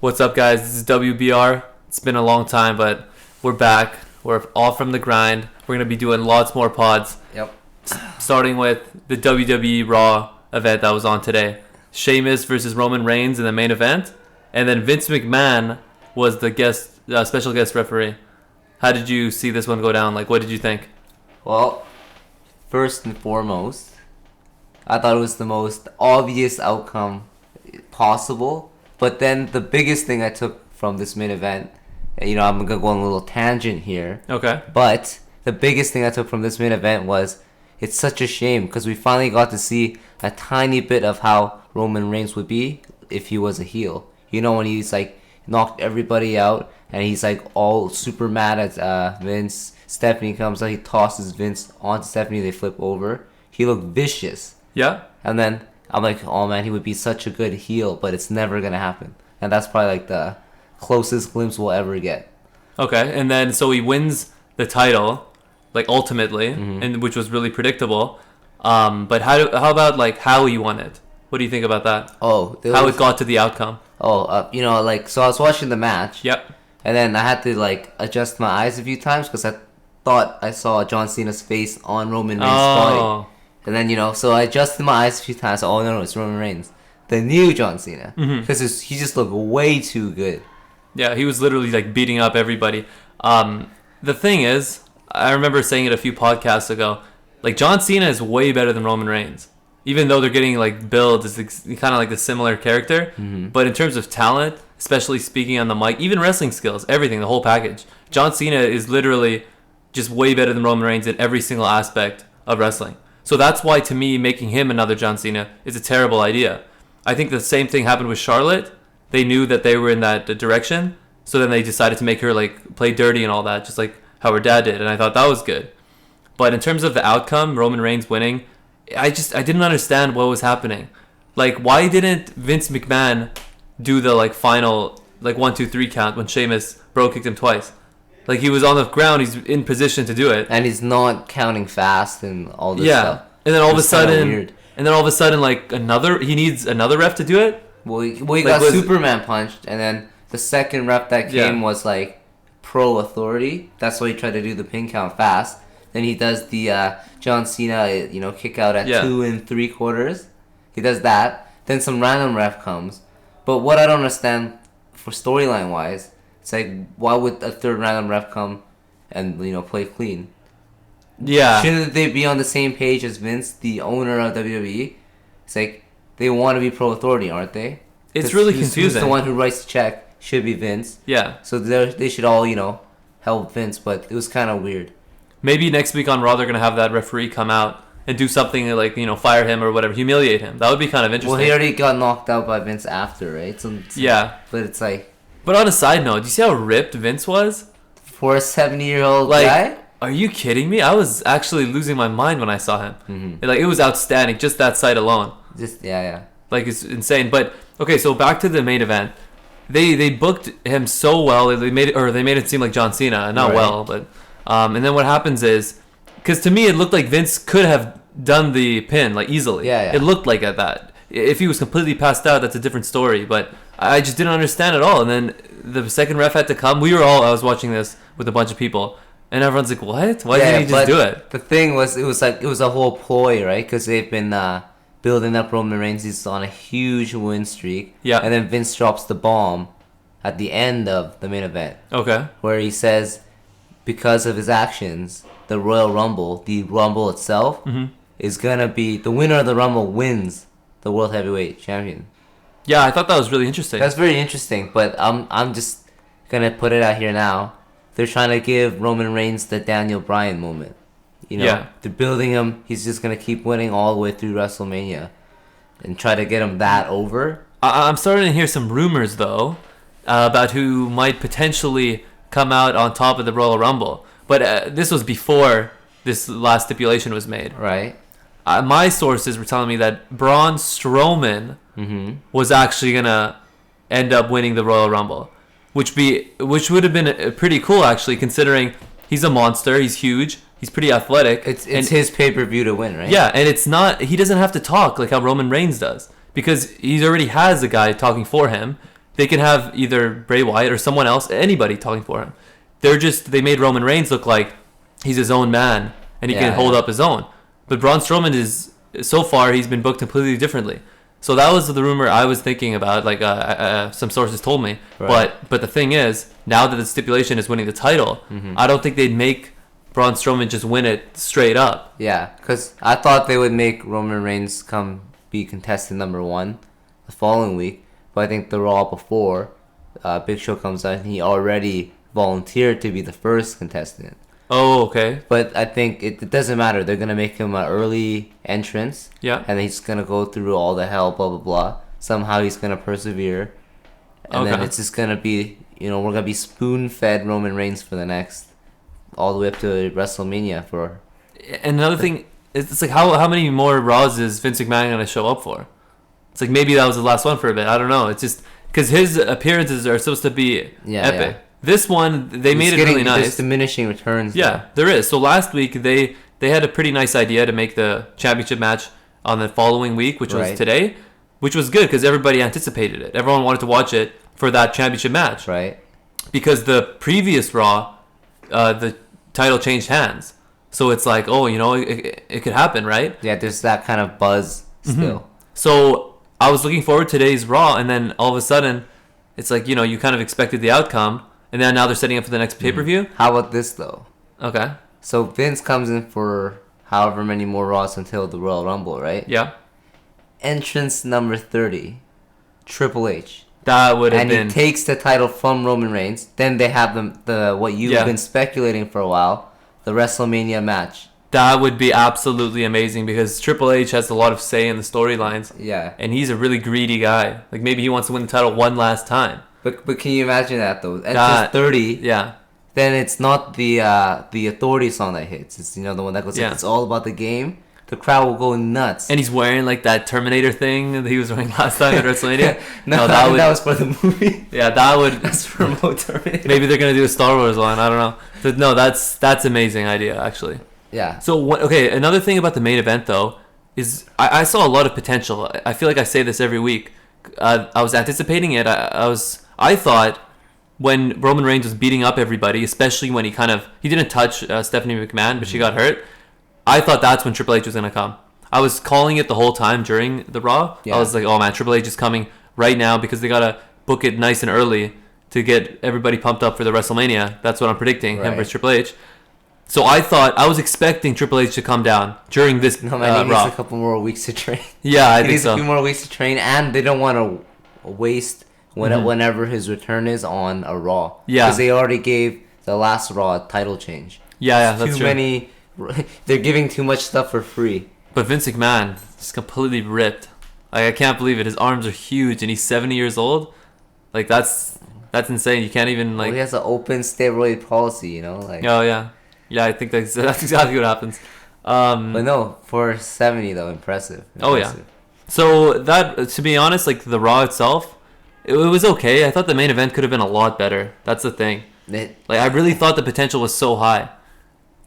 What's up, guys? This is WBR. It's been a long time, but we're back. We're all from the grind. We're going to be doing lots more pods. Yep. Starting with the WWE Raw event that was on today. Sheamus versus Romain Reigns in the main event. And then Vince McMahon was the special guest referee. How did you see this one go down? What did you think? Well, first and foremost, I thought it was the most obvious outcome possible. But then the biggest thing I took from this main event, I'm going to go on a little tangent here. Okay. But the biggest thing I took from this main event was it's such a shame because we finally got to see a tiny bit of how Roman Reigns would be if he was a heel. When he's knocked everybody out and he's all super mad at Vince. Stephanie comes out, he tosses Vince onto Stephanie, they flip over. He looked vicious. Yeah. And then I'm like, oh man, he would be such a good heel, but it's never gonna happen. And that's probably the closest glimpse we'll ever get. Okay, and then so he wins the title, ultimately, and which was really predictable. But how about how he won it? What do you think about that? Oh, how it got to the outcome? Oh, so I was watching the match. Yep. And then I had to adjust my eyes a few times because I thought I saw John Cena's face on Roman Reigns' body. And then, so I adjusted my eyes a few times. Oh, no, it's Roman Reigns. The new John Cena. Because he just looked way too good. Yeah, he was literally, beating up everybody. The thing is, I remember saying it a few podcasts ago, John Cena is way better than Roman Reigns. Even though they're getting, billed as kind of the similar character. But in terms of talent, especially speaking on the mic, even wrestling skills, everything, the whole package, John Cena is literally just way better than Roman Reigns in every single aspect of wrestling. So that's why, to me, making him another John Cena is a terrible idea. I think the same thing happened with Charlotte. They knew that they were in that direction, so then they decided to make her play dirty and all that, just like how her dad did, and I thought that was good. But in terms of the outcome, Roman Reigns winning, I didn't understand what was happening. Why didn't Vince McMahon do the final 1, 2, 3 count when Sheamus kicked him twice? He was on the ground, he's in position to do it. And he's not counting fast and all this stuff. And then all of a sudden, he needs another ref to do it? Well, he got Superman punched, and then the second ref that came was pro authority. That's why he tried to do the pin count fast. Then he does the John Cena, kick out at 2 3/4. He does that. Then some random ref comes. But what I don't understand for storyline wise, it's why would a third random ref come and play clean? Yeah. Shouldn't they be on the same page as Vince, the owner of WWE? It's they want to be pro authority, aren't they? It's really confusing. Who's the one who writes the check should be Vince. Yeah. So they should all help Vince, but it was kind of weird. Maybe next week on Raw they're gonna have that referee come out and do something fire him or whatever, humiliate him. That would be kind of interesting. Well, he already got knocked out by Vince after, right? Yeah. But it's But on a side note, do you see how ripped Vince was? For a 70-year-old guy? Are you kidding me? I was actually losing my mind when I saw him. It was outstanding, just that sight alone. Yeah. It's insane. But okay, so back to the main event. They booked him so well. They made it seem like John Cena, not right. well, but and then what happens is, because to me it looked like Vince could have done the pin easily. Yeah. It looked like that. If he was completely passed out, that's a different story. But I just didn't understand at all. And then the second ref had to come. I was watching this with a bunch of people, and everyone's like, "What? Why didn't he just do it?" The thing was, it was a whole ploy, right? Because they've been building up Roman Reigns. He's on a huge win streak. Yeah. And then Vince drops the bomb at the end of the main event. Okay. Where he says, because of his actions, the Royal Rumble, the Rumble itself, is gonna be the winner of the Rumble wins the World Heavyweight Champion. Yeah, I thought that was really interesting. That's very interesting, but I'm just gonna put it out here now. They're trying to give Roman Reigns the Daniel Bryan moment. They're building him. He's just gonna keep winning all the way through WrestleMania, and try to get him that over. I'm starting to hear some rumors though about who might potentially come out on top of the Royal Rumble, but this was before this last stipulation was made. Right. My sources were telling me that Braun Strowman was actually gonna end up winning the Royal Rumble, which would have been pretty cool actually, considering he's a monster, he's huge, he's pretty athletic. It's his pay-per-view to win, right? Yeah, and it's not, he doesn't have to talk like how Roman Reigns does, because he already has a guy talking for him. they can have either Bray Wyatt or someone else, anybody talking for him. They made Roman Reigns look like he's his own man and he can hold up his own. But Braun Strowman so far he's been booked completely differently. So that was the rumor I was thinking about, like some sources told me. Right. But the thing is, now that the stipulation is winning the title, I don't think they'd make Braun Strowman just win it straight up. Yeah, because I thought they would make Roman Reigns come be contestant number 1 the following week. But I think the Raw before Big Show comes out, and he already volunteered to be the first contestant. Oh, okay. But I think it doesn't matter. They're going to make him an early entrance. Yeah. And he's going to go through all the hell, blah, blah, blah. Somehow he's going to persevere. And then it's just going to be, we're going to be spoon-fed Roman Reigns for the next, all the way up to WrestleMania for... And another thing, it's like, how many more Raws is Vince McMahon going to show up for? It's like, maybe that was the last one for a bit. I don't know. It's just, because his appearances are supposed to be epic. Yeah. This one, they made it really nice. There's diminishing returns. Yeah, there is. So last week, they had a pretty nice idea to make the championship match on the following week, which was today, which was good because everybody anticipated it. Everyone wanted to watch it for that championship match. Right. Because the previous Raw, the title changed hands. So it's like, it could happen, right? Yeah, there's that kind of buzz still. So I was looking forward to today's Raw, and then all of a sudden, it's like, you kind of expected the outcome. And then now they're setting up for the next pay-per-view. How about this, though? Okay. So Vince comes in for however many more Raws until the Royal Rumble, right? Yeah. Entrance number 30, Triple H. That would have been... And he takes the title from Roman Reigns. Then they have what you've been speculating for a while, the WrestleMania match. That would be absolutely amazing because Triple H has a lot of say in the storylines. Yeah. And he's a really greedy guy. Like, maybe he wants to win the title one last time. But can you imagine that, though? Entrance 30. Yeah. Then it's not the Authority song that hits. It's, the one that goes, it's all about the game. The crowd will go nuts. And he's wearing, like, that Terminator thing that he was wearing last time at WrestleMania. That was for the movie. Yeah, that would... That's for remote Terminator. Maybe they're going to do a Star Wars one. I don't know. But no, that's amazing idea, actually. Yeah. So, another thing about the main event, though, is I saw a lot of potential. I feel like I say this every week. I was anticipating it. I thought when Roman Reigns was beating up everybody, especially when he didn't touch Stephanie McMahon, but she got hurt. I thought that's when Triple H was going to come. I was calling it the whole time during the Raw. Yeah. I was like, oh man, Triple H is coming right now because they got to book it nice and early to get everybody pumped up for the WrestleMania. That's what I'm predicting, him versus Triple H. So I was expecting Triple H to come down during this Raw. He needs a couple more weeks to train. Yeah, I think so. He needs a few more weeks to train, and they don't want to waste whenever his return is on a Raw. Yeah. Because they already gave the last Raw a title change. Yeah, that's true. They're giving too much stuff for free. But Vince McMahon is completely ripped. Like, I can't believe it. His arms are huge, and he's 70 years old. Like, that's insane. You can't even, like... Well, he has an open steroid policy, Like... Oh, yeah. Yeah, I think that's exactly what happens. But no, for 70, though, impressive. Oh, yeah. So, to be honest, like, the Raw itself, it was okay. I thought the main event could have been a lot better. That's the thing. I really thought the potential was so high.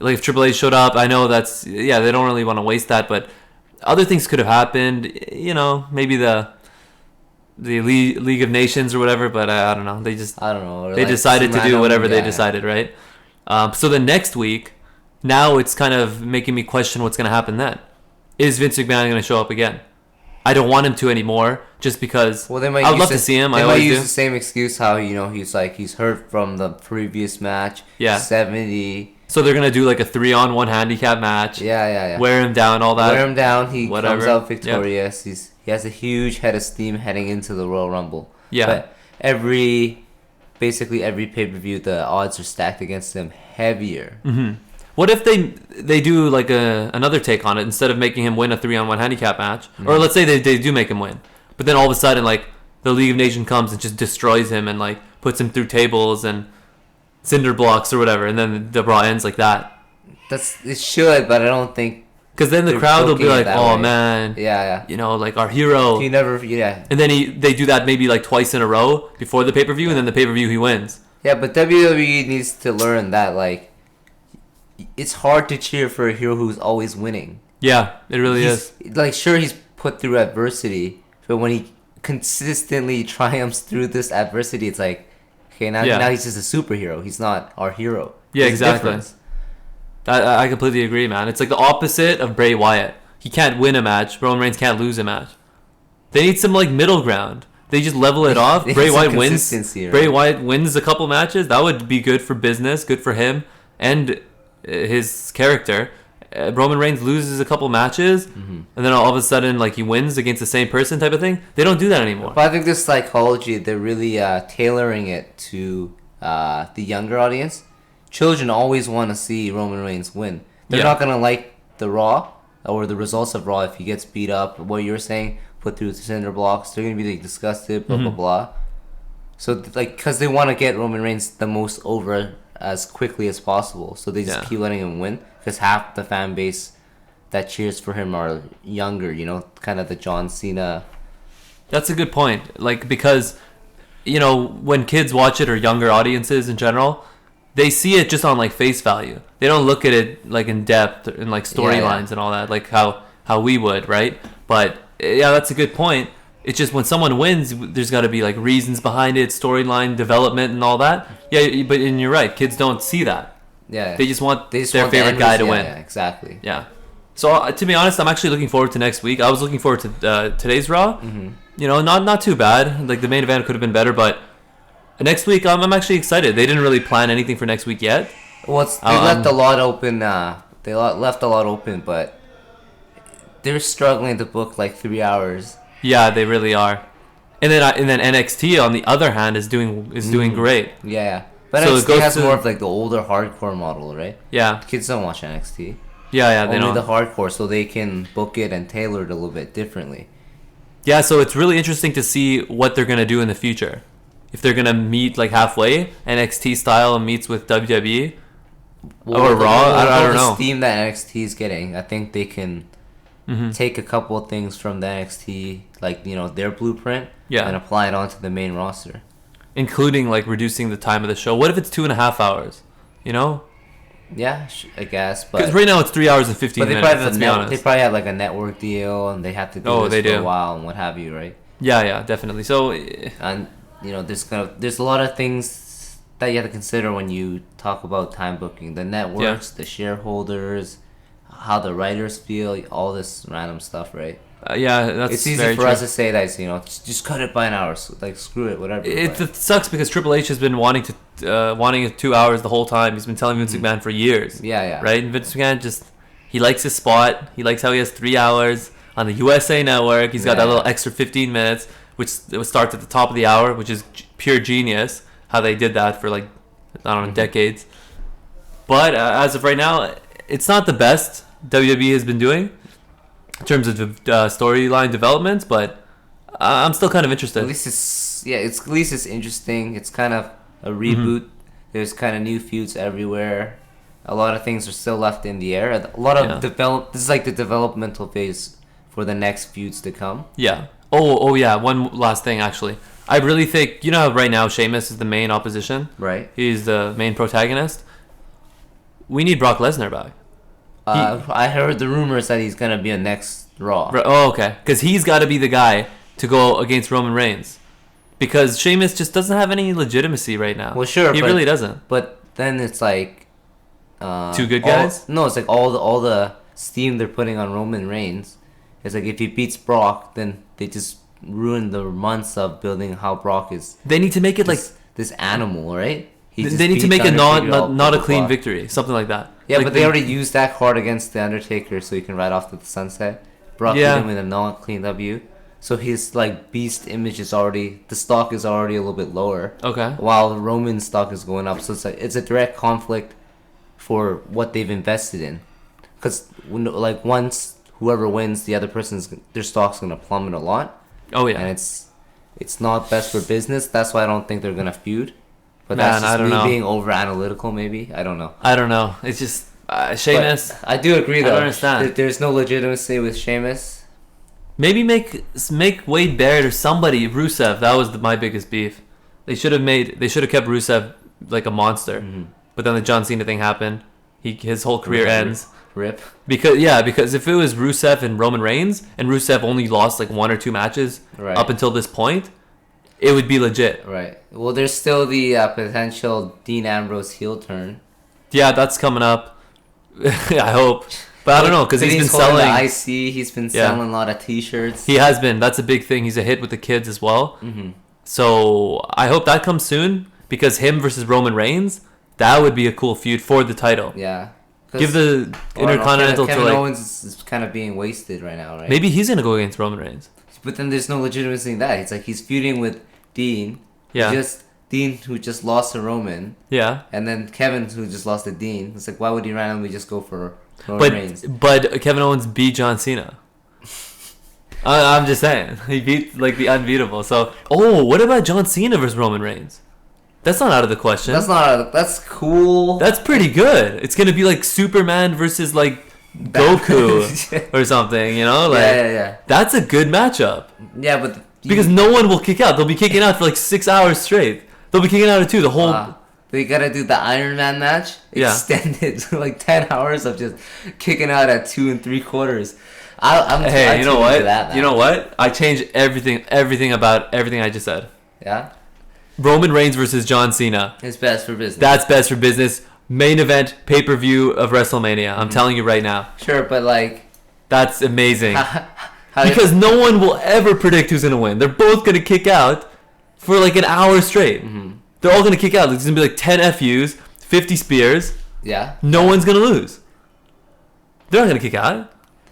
Like, if Triple H showed up, I know they don't really want to waste that, but other things could have happened. Maybe the League of Nations or whatever, but I don't know. I don't know. They decided to do whatever they decided, right? So the next week, now it's kind of making me question what's going to happen then. Is Vince McMahon going to show up again? I don't want him to anymore, just because I would love to see him. They might use the same excuse how, he's hurt from the previous match. Yeah. 70. So they're going to do like a 3-on-1 handicap match. Yeah. Wear him down, all that. Wear him down. He comes out victorious. Yep. He has a huge head of steam heading into the Royal Rumble. Yeah. But basically every pay-per-view, the odds are stacked against him heavier. Mm-hmm. What if they do like another take on it instead of making him win a 3-on-1 handicap match? Mm-hmm. Or let's say they do make him win. But then all of a sudden, like, the League of Nations comes and just destroys him and, like, puts him through tables and cinder blocks or whatever, and then the Raw ends like that. It should, but I don't think... Because then the crowd will be like, oh, way. Man. Yeah. Like, our hero. He never... Yeah. And then they do that maybe, like, twice in a row before the pay-per-view, and then the pay-per-view he wins. Yeah, but WWE needs to learn that, like, it's hard to cheer for a hero who's always winning. Yeah, it really is. Like, sure, he's put through adversity, but when he consistently triumphs through this adversity, it's like, okay, now he's just a superhero. He's not our hero. Yeah, exactly. I completely agree, man. It's like the opposite of Bray Wyatt. He can't win a match. Roman Reigns can't lose a match. They need some like middle ground. They just level it off. Bray Wyatt wins. Right? Bray Wyatt wins a couple matches. That would be good for business, good for him and his character. Roman Reigns loses a couple matches, and then all of a sudden, like, he wins against the same person type of thing. They don't do that anymore. But I think this psychology, they're really tailoring it to the younger audience. Children always want to see Roman Reigns win. They're not going to like the Raw or the results of Raw if he gets beat up. What you're saying, put through the cinder blocks. They're going to be like, disgusted, blah, blah, blah. So, like, because they want to get Roman Reigns the most over as quickly as possible. So they just keep letting him win. Because half the fan base that cheers for him are younger, you know, kind of the John Cena. That's a good point. Like, because, you know, when kids watch it, or younger audiences in general, they see it just on, like, face value. They don't look at it, like, in depth and, like, storylines and all that, like how we would, right? But, yeah, that's a good point. It's just when someone wins, there's got to be, like, reasons behind it, storyline, development, and all that. Yeah, but and you're right. Kids don't see that. Yeah. They just want their favorite guy to win. Yeah, exactly. Yeah. So, to be honest, I'm actually looking forward to next week. I was looking forward to today's Raw. You know, not too bad. Like, the main event could have been better, but next week, I'm actually excited. They didn't really plan anything for next week yet. Well, they left a lot open. They left a lot open, but they're struggling to book, like, 3 hours. Yeah, they really are. And then NXT, on the other hand, is doing great. Yeah. But so NXT has more of, like, the older hardcore model, right? Yeah. Kids don't watch NXT. Yeah, they don't. Only the hardcore, so they can book it and tailor it a little bit differently. Yeah, so it's really interesting to see what they're going to do in the future. If they're going to meet, like, halfway, NXT style meets with WWE, or Raw, I don't know. The steam that NXT is getting, I think they can take a couple of things from the NXT, like, you know, their blueprint, and apply it onto the main roster. Including, like, reducing the time of the show. What if it's 2.5 hours? You know? Yeah, I guess. Because right now it's 3 hours and 15 minutes. Let's be honest. They probably have, like, a network deal, and they have to do this for a while and what have you, right? Yeah, definitely. So, and you know, there's a lot of things that you have to consider when you talk about time booking. The networks, the shareholders, how the writers feel, all this random stuff, right? It's easy for us to say that, you know, just cut it by an hour, so, like, screw it, whatever. It sucks because Triple H has been wanting 2 hours the whole time. He's been telling Vince McMahon for years. Yeah. Right? And Vince McMahon he likes his spot. He likes how he has 3 hours on the USA Network. He's got that little extra 15 minutes, which starts at the top of the hour, which is pure genius, how they did that for, like, I don't know, decades. But as of right now, it's not the best WWE has been doing in terms of storyline developments, but I'm still kind of interested. At least it's interesting. It's kind of a reboot. There's kind of new feuds everywhere. A lot of things are still left in the air. A lot of this is like the developmental phase for the next feuds to come. Yeah. Oh yeah. One last thing, actually. I really think, you know how right now Sheamus is the main opposition? Right. He's the main protagonist. We need Brock Lesnar back. I heard the rumors that he's going to be a next Raw. Oh, okay. Because he's got to be the guy to go against Roman Reigns. Because Sheamus just doesn't have any legitimacy right now. Well, sure. He really doesn't. But then it's like... two good guys? It's like all the steam they're putting on Roman Reigns. It's like if he beats Brock, then they just ruin the months of building how Brock is... They need to make it this animal, right? They need to make it not a clean victory. Something like that. Yeah, like but they already used that card against The Undertaker, so he can ride off to the sunset. Brock hit him with a non-clean W. So his, like, beast image is already... The stock is already a little bit lower. Okay. While Roman's stock is going up. So it's a direct conflict for what they've invested in. Because, like, once whoever wins, the other their stock's going to plummet a lot. Oh, yeah. And it's not best for business. That's why I don't think they're going to feud. But that's just me being over analytical, maybe. I don't know. It's just Sheamus. But I do agree, though. I don't understand. There's no legitimacy with Sheamus. Maybe make Wade Barrett or somebody Rusev. That was my biggest beef. They should have kept Rusev like a monster. But then the John Cena thing happened. his whole career ends. Rip. Because if it was Rusev and Roman Reigns, and Rusev only lost like 1 or 2 matches up until this point, it would be legit. Right. Well, there's still the potential Dean Ambrose heel turn. Yeah, that's coming up. I hope. But I don't know, because he's been selling the IC. He's been selling a lot of T-shirts. He has been. That's a big thing. He's a hit with the kids as well. Mm-hmm. So I hope that comes soon, because him versus Roman Reigns, that would be a cool feud for the title. Yeah. Give the Intercontinental to Kevin Owens is kind of being wasted right now, right? Maybe he's gonna go against Roman Reigns. But then there's no legitimacy in that. It's like he's feuding with Dean. Yeah. Dean, who just lost to Roman. Yeah. And then Kevin, who just lost to Dean. It's like, why would he randomly just go for Roman Reigns? But Kevin Owens beat John Cena. I'm just saying. He beat like the unbeatable. So, what about John Cena versus Roman Reigns? That's not out of the question. That's cool. That's pretty good. It's gonna be like Superman versus like Goku or something, you know? Like, yeah. That's a good matchup. Yeah, but because no one will kick out. They'll be kicking out for like 6 hours straight. They'll be kicking out at 2 the whole. They gotta do the Iron Man match extended to like 10 hours of just kicking out at 2 3/4. You know what? You know what? I changed everything about everything I just said. Yeah. Roman Reigns versus John Cena. It's best for business. That's best for business. Main event, pay-per-view of WrestleMania. I'm telling you right now. Sure, but like... That's amazing. Because no one will ever predict who's going to win. They're both going to kick out for like an hour straight. Mm-hmm. They're all going to kick out. It's going to be like 10 FUs, 50 spears. Yeah. No one's going to lose. They're not going to kick out.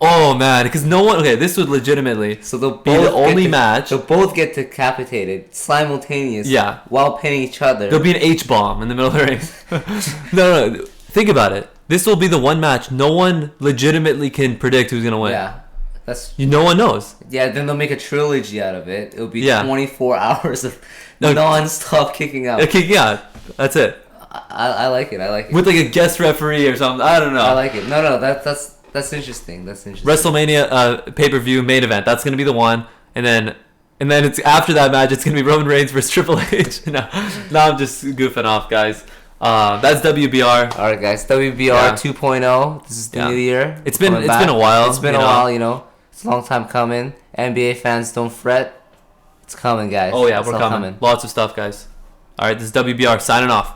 Oh, man. Because no one... Okay, this would legitimately so they'll be the only match. They'll both get decapitated simultaneously while pinning each other. There'll be an H-bomb in the middle of the ring. No. Think about it. This will be the one match no one legitimately can predict who's going to win. Yeah. No one knows. Yeah, then they'll make a trilogy out of it. It'll be 24 hours of non-stop kicking out. Kicking out. That's it. I like it. With like a guest referee or something. I don't know. I like it. No, that's interesting. WrestleMania pay-per-view main event. That's gonna be the one, and then it's after that match. It's gonna be Roman Reigns versus Triple H. No, I'm just goofing off, guys. That's WBR. All right, guys. WBR 2.0. This is the new year. It's been a while. It's been a while. You know, it's a long time coming. NBA fans, don't fret. It's coming, guys. Oh yeah, we're coming. Lots of stuff, guys. All right, this is WBR signing off.